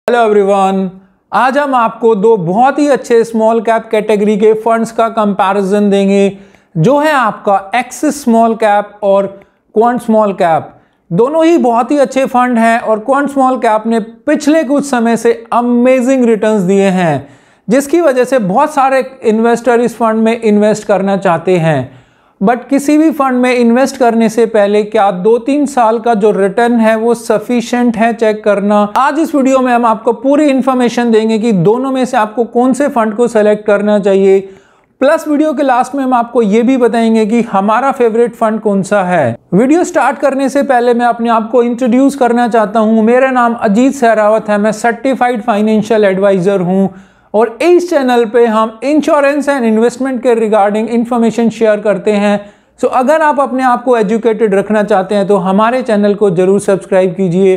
Hello everyone, आज हम आपको दो बहुत ही अच्छे स्मॉल कैप कैटेगरी के फंड्स का कंपैरिजन देंगे जो है आपका एक्सिस स्मॉल कैप और क्वांट स्मॉल कैप। दोनों ही बहुत ही अच्छे फंड हैं और क्वांट स्मॉल कैप ने पिछले कुछ समय से अमेजिंग रिटर्न्स दिए हैं, जिसकी वजह से बहुत सारे इन्वेस्टर इस फंड में इन्वेस्ट करना चाहते हैं। बट किसी भी फंड में इन्वेस्ट करने से पहले क्या 2-3 साल का जो रिटर्न है वो सफिशिएंट है चेक करना। आज इस वीडियो में हम आपको पूरी इंफॉर्मेशन देंगे कि दोनों में से आपको कौन से फंड को सेलेक्ट करना चाहिए। प्लस वीडियो के लास्ट में हम आपको ये भी बताएंगे कि हमारा फेवरेट फंड कौन सा है। वीडियो स्टार्ट करने से पहले मैं अपने आप को इंट्रोड्यूस करना चाहता हूँ। मेरा नाम अजीत सहरावत है, मैं सर्टिफाइड फाइनेंशियल एडवाइजर हूँ और इस चैनल पे हम इंश्योरेंस एंड इन्वेस्टमेंट के रिगार्डिंग इंफॉर्मेशन शेयर करते हैं। सो अगर आप अपने आप को एजुकेटेड रखना चाहते हैं तो हमारे चैनल को जरूर सब्सक्राइब कीजिए।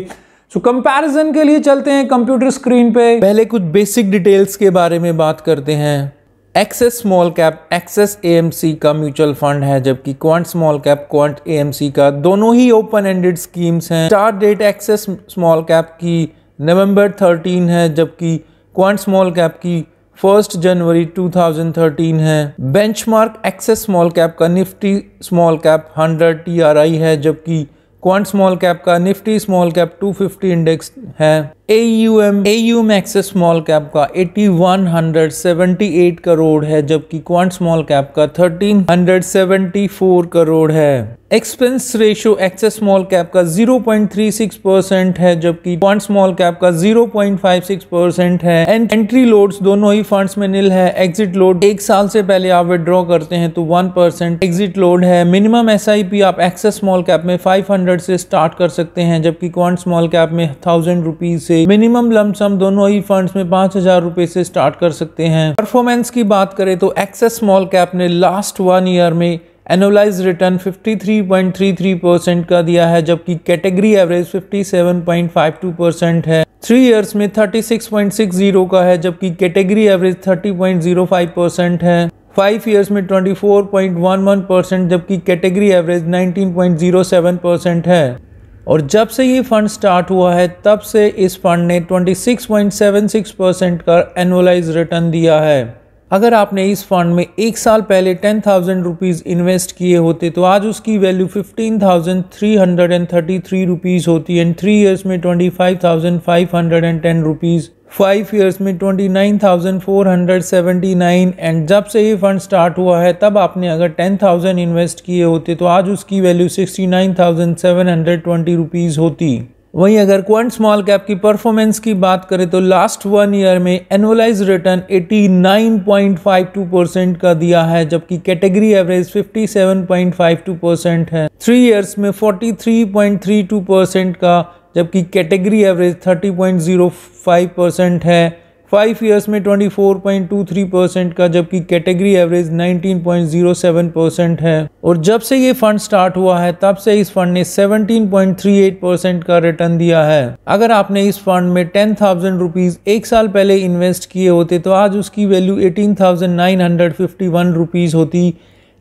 सो कंपैरिजन के लिए चलते हैं कंप्यूटर स्क्रीन पे। पहले कुछ बेसिक डिटेल्स के बारे में बात करते हैं। Axis small cap Axis AMC का म्यूचुअल फंड है, जबकि Quant small cap Quant AMC का। दोनों ही ओपन एंडेड स्कीम्स हैं। Start date Axis small cap की नवंबर 13 है, जबकि क्वांट स्मॉल कैप की 1 जनवरी 2013 है। बेंचमार्क एक्सिस स्मॉल कैप का निफ्टी स्मॉल कैप 100 TRI है, जबकि क्वांट स्मॉल कैप का निफ्टी स्मॉल कैप 250 इंडेक्स है। AUM एक्सिस स्मॉल कैप का 8178 करोड़ है, जबकि क्वांट स्मॉल कैप का 1374 करोड़ है। Expense ratio axis small cap का 0.36% है, जबकि क्वांट स्मॉल कैप का 0.56% है। एंट्री लोड्स दोनों ही फंड्स में नील है। एग्जिट लोड 1 साल से पहले आप विड्रॉ करते हैं तो 1% एग्जिट लोड है। मिनिमम SIP आप एक्सिस स्मॉल कैप में 500 से स्टार्ट कर सकते हैं, जबकि क्वांट स्मॉल कैप में 1000 रुपीज से। मिनिमम लमसम दोनों ही फंड्स में 5000 रुपए से स्टार्ट कर सकते हैं। परफॉर्मेंस की बात करें तो एक्सिस स्मॉल कैप ने लास्ट 1 ईयर में एनुअलाइज रिटर्न 53.33% का दिया है, जबकि कैटेगरी एवरेज 57.52% है। 3 इयर्स में 36.60 का है, जबकि कैटेगरी एवरेज 30.05% है। 5 इयर्स में 24.11%, जबकि कैटेगरी एवरेज 19.07% है। और जब से ये फंड स्टार्ट हुआ है तब से इस फंड ने 26.76% का एनुअलाइज रिटर्न दिया है। अगर आपने इस फंड में 1 साल पहले 10,000 रुपीज़ इन्वेस्ट किए होते तो आज उसकी वैल्यू 15,333 रुपीज़ होती है। 3 इयर्स में 25,510 रुपीज़, 5 इयर्स में 29,479 एंड जब से ये फंड स्टार्ट हुआ है तब आपने अगर 10,000 इन्वेस्ट किए होते तो आज उसकी वैल्यू 69,720 रुपीज़ होती। वहीं अगर क्वांट स्मॉल कैप की परफॉर्मेंस की बात करें तो लास्ट 1 ईयर में एनुअलाइज रिटर्न 89.52% का दिया है, जबकि कैटेगरी एवरेज 57.52% है। 3 इयर्स में 43.32% का, जबकि कैटेगरी एवरेज 30.05% है। 5 इयर्स में 24.23% का, जबकि कैटेगरी एवरेज 19.07% है। और जब से ये फंड स्टार्ट हुआ है तब से इस फंड ने 17.38% का रिटर्न दिया है। अगर आपने इस फंड में 10,000 रुपीज़ 1 साल पहले इन्वेस्ट किए होते तो आज उसकी वैल्यू 18,951 रुपीज़ होती।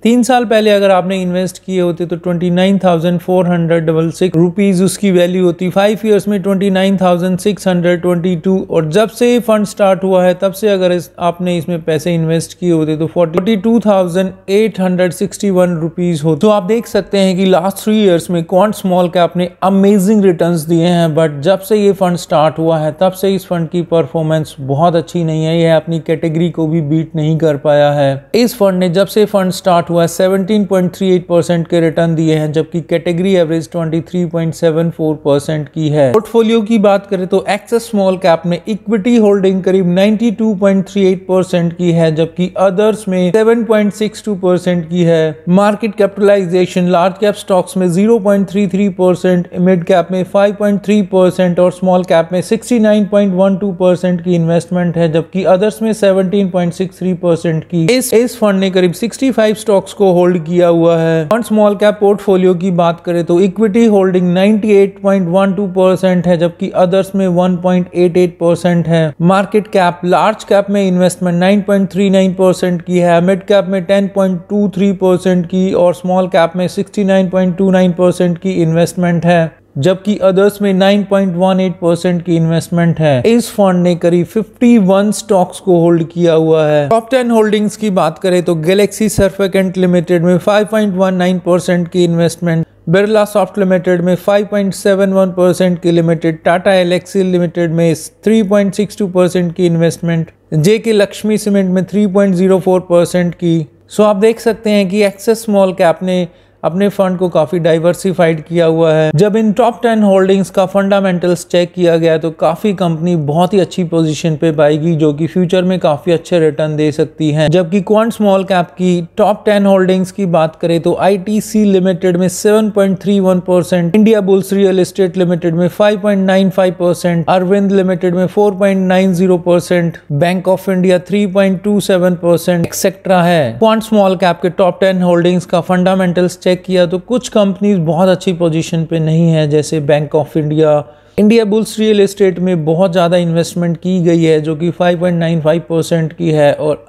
3 साल पहले अगर आपने इन्वेस्ट किए होते तो 29,466 रुपीज़ उसकी वैल्यू होती। 5 इयर्स में 29,622 और जब से ये फंड स्टार्ट हुआ है तब से अगर आपने इसमें पैसे इन्वेस्ट किए होते तो 42,861 रुपीज़ हो। तो आप देख सकते हैं कि लास्ट 3 इयर्स में क्वांट स्मॉल कैप ने अमेजिंग रिटर्न्स दिए हैं, बट जब से ये फंड स्टार्ट हुआ है तब से इस फंड की परफॉर्मेंस बहुत अच्छी नहीं है। यह अपनी कैटेगरी को भी बीट नहीं कर पाया है। इस फंड ने जब से फंड स्टार्ट हुआ 17.38% के रिटर्न दिए हैं, जबकि कैटेगरी एवरेज 23.74% की है। पोर्टफोलियो की बात करें तो एक्सिस स्मॉल कैप में इक्विटी होल्डिंग करीब 92.38% की है, जबकि अदर्स में 7.62% की है। Market capitalization large cap stocks में 0.33%, मिड कैप में 5.3% और स्मॉल कैप में 69.12% की इन्वेस्टमेंट है, जबकि अदर्स में 17.63% की। इस फंड ने करीब 65 स्टॉक्स को होल्ड किया हुआ है। क्वांट स्मॉल कैप पोर्टफोलियो की बात करें तो इक्विटी होल्डिंग 98.12% है, जबकि अदर्स में 1.88% है। मार्केट कैप लार्ज कैप में इन्वेस्टमेंट 9.39% की है, मिड कैप में 10.23% की और स्मॉल कैप में 69.29% की इन्वेस्टमेंट है। जबकि अदर्स में 9.18% की इन्वेस्टमेंट है। इस फंड ने करीब 51 स्टॉक्स को होल्ड किया हुआ है। टॉप 10 होल्डिंग्स की बात करें तो गैलेक्सी सर्फेक्टेंट लिमिटेड में 5.19% की इन्वेस्टमेंट, बिरला सॉफ्ट लिमिटेड में 5.71% की लिमिटेड, टाटा एल्क्सी लिमिटेड में 3.62% की इन्वेस्टमेंट, जेके लक्ष्मी सीमेंट में 3.04% की। सो आप देख सकते हैं कि एक्सेस स्मॉल कैप ने अपने फंड को काफी डाइवर्सिफाइड किया हुआ है। जब इन टॉप 10 होल्डिंग्स का फंडामेंटल्स चेक किया गया तो काफी कंपनी बहुत ही अच्छी पोजीशन पे पाएगी जो कि फ्यूचर में काफी अच्छे रिटर्न दे सकती हैं। जबकि क्वांट स्मॉल कैप की टॉप 10 होल्डिंग्स की बात करें तो आईटीसी लिमिटेड में 7.31%, India bulls real estate limited में 5.95%, अरविंद लिमिटेड में 4.90%, बैंक ऑफ इंडिया 3.27%, एक्सेट्रा है। क्वांट स्मॉल कैप के टॉप 10 होल्डिंग्स का फंडामेंटल्स चेक किया तो कुछ कंपनीज बहुत अच्छी पोजीशन पे नहीं है, जैसे bank of India, India bulls real estate में बहुत ज्यादा इन्वेस्टमेंट की गई है जो कि 5.95% की है और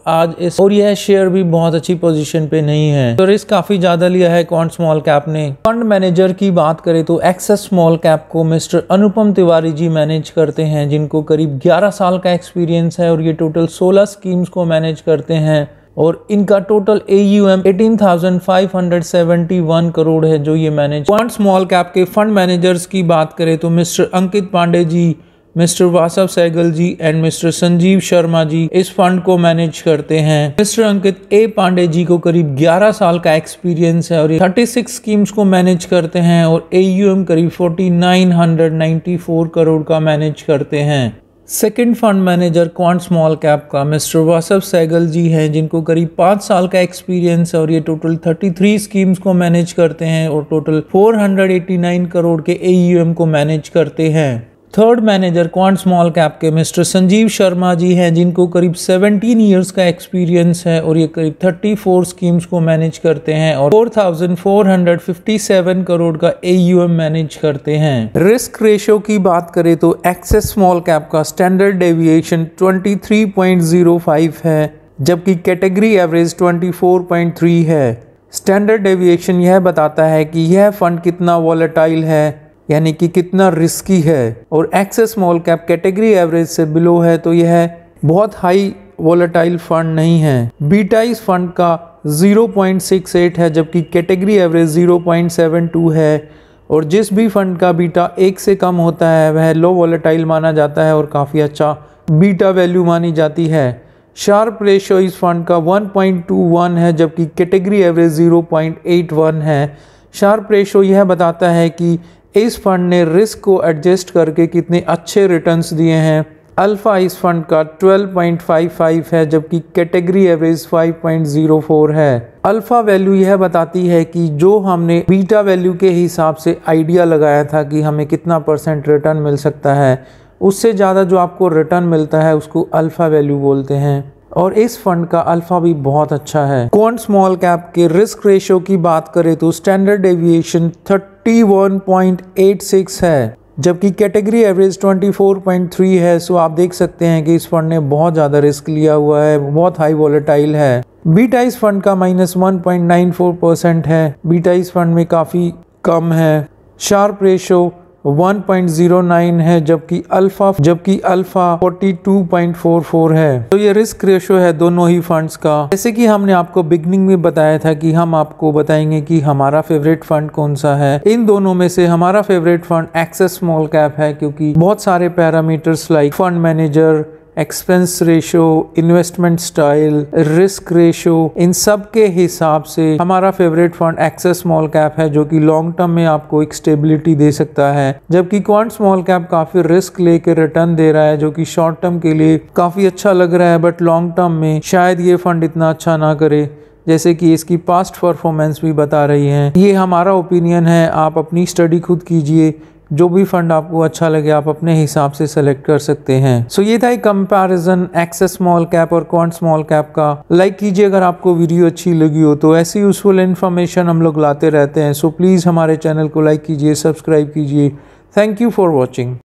यह शेयर भी बहुत अच्छी पोजीशन पे नहीं है, तो रिस्क काफी ज्यादा लिया है क्वांट स्मॉल कैप ने। फंड मैनेजर की बात करें तो एक्सेस स्मॉल कैप को मिस्टर अनुपम तिवारी जी मैनेज करते हैं, जिनको करीब 11 साल का एक्सपीरियंस है और ये टोटल 16 स्कीम्स को मैनेज करते हैं और इनका टोटल AUM 18,571 करोड़ है जो ये मैनेज। क्वांट स्मॉल कैप के फंड मैनेजर्स की बात करें तो mister Ankit Pandey ji, mister Vasav Sehgal ji and mister Sanjeev Sharma ji इस फंड को मैनेज करते हैं। मिस्टर अंकित ए पांडे जी को करीब 11 साल का एक्सपीरियंस है और ये 36 स्कीम्स को मैनेज करते हैं और AUM करीब 4,994 करोड़ का मैनेज करते हैं। Second fund manager quant small cap का मिस्टर वासव सहगल जी हैं, जिनको करीब 5 साल का एक्सपीरियंस है और ये टोटल 33 स्कीम्स को मैनेज करते हैं और टोटल 489 करोड़ के AUM को मैनेज करते हैं। Third manager quant small cap के मिस्टर संजीव शर्मा जी हैं, जिनको करीब 17 इयर्स का एक्सपीरियंस है और ये करीब 34 स्कीम्स को मैनेज करते हैं और 4,457 करोड़ का AUM मैनेज करते हैं। रिस्क रेशियो की बात करें तो एक्सेस स्मॉल कैप का स्टैंडर्ड डेविएशन 23.05 है, जबकि कैटेगरी एवरेज 24.3 है। स्टैंडर्ड डेविएशन यह बताता है कि यह फंड कितना वॉलेटाइल है, यानी कि कितना रिस्की है, और Axis small cap category average से बिलो है तो यह बहुत हाई वॉलेटाइल फंड नहीं है। बीटा इस फंड का 0.68 है, जबकि कैटेगरी एवरेज 0.72 है और जिस भी फंड का बीटा 1 से कम होता है वह लो वॉलेटाइल माना जाता है और काफ़ी अच्छा बीटा वैल्यू मानी जाती है। शार्प रेशियो इस फंड का 1.21 है, जबकि कैटेगरी एवरेज 0.81 है। शार्प रेशियो यह बताता है कि इस फंड ने रिस्क को एडजस्ट करके कितने अच्छे रिटर्न्स दिए हैं। अल्फा इस फंड का 12.55 है, जबकि कैटेगरी एवरेज 5.04 है। अल्फा वैल्यू यह बताती है कि जो हमने बीटा वैल्यू के हिसाब से आइडिया लगाया था कि हमें कितना % रिटर्न मिल सकता है, उससे ज़्यादा जो आपको रिटर्न मिलता है उसको अल्फा वैल्यू बोलते हैं और इस फंड का अल्फा भी बहुत अच्छा है। क्वांट स्मॉल कैप के रिस्क रेशियो की बात करें तो स्टैंडर्ड डेविएशन 31.86 है, जबकि कैटेगरी एवरेज 24.3 है। सो आप देख सकते हैं कि इस फंड ने बहुत ज़्यादा रिस्क लिया हुआ है, बहुत हाई वॉलेटाइल है। बीटा इस फंड का -1.94% है, बीटा इस फंड में काफ़ी कम है। शार्प रेशियो 1.09 है, जबकि अल्फा 42.44 है। तो ये रिस्क रेशियो है दोनों ही फंड्स का। जैसे कि हमने आपको बिगनिंग में बताया था कि हम आपको बताएंगे कि हमारा फेवरेट फंड कौन सा है। इन दोनों में से हमारा favourite fund axis small cap है, क्योंकि बहुत सारे parameters like fund manager, expense ratio, investment style, risk ratio, इन सब के हिसाब से हमारा favourite fund axis small cap है, जो कि लॉन्ग टर्म में आपको एक स्टेबिलिटी दे सकता है। जबकि क्वांट स्मॉल कैप काफी रिस्क लेके रिटर्न दे रहा है, जो कि शॉर्ट टर्म के लिए काफी अच्छा लग रहा है, बट लॉन्ग टर्म में शायद ये फंड इतना अच्छा ना करे, जैसे कि इसकी पास्ट परफॉर्मेंस भी बता रही है। ये हमारा ओपिनियन है, आप अपनी स्टडी खुद कीजिए। जो भी फंड आपको अच्छा लगे आप अपने हिसाब से सेलेक्ट कर सकते हैं। सो ये था एक कंपैरिजन एक्सेस स्मॉल कैप और क्वांट स्मॉल कैप का। लाइक कीजिए अगर आपको वीडियो अच्छी लगी हो, तो ऐसी यूजफुल इन्फॉर्मेशन हम लोग लाते रहते हैं। सो प्लीज़ हमारे चैनल को लाइक कीजिए, सब्सक्राइब कीजिए। Thank you for watching.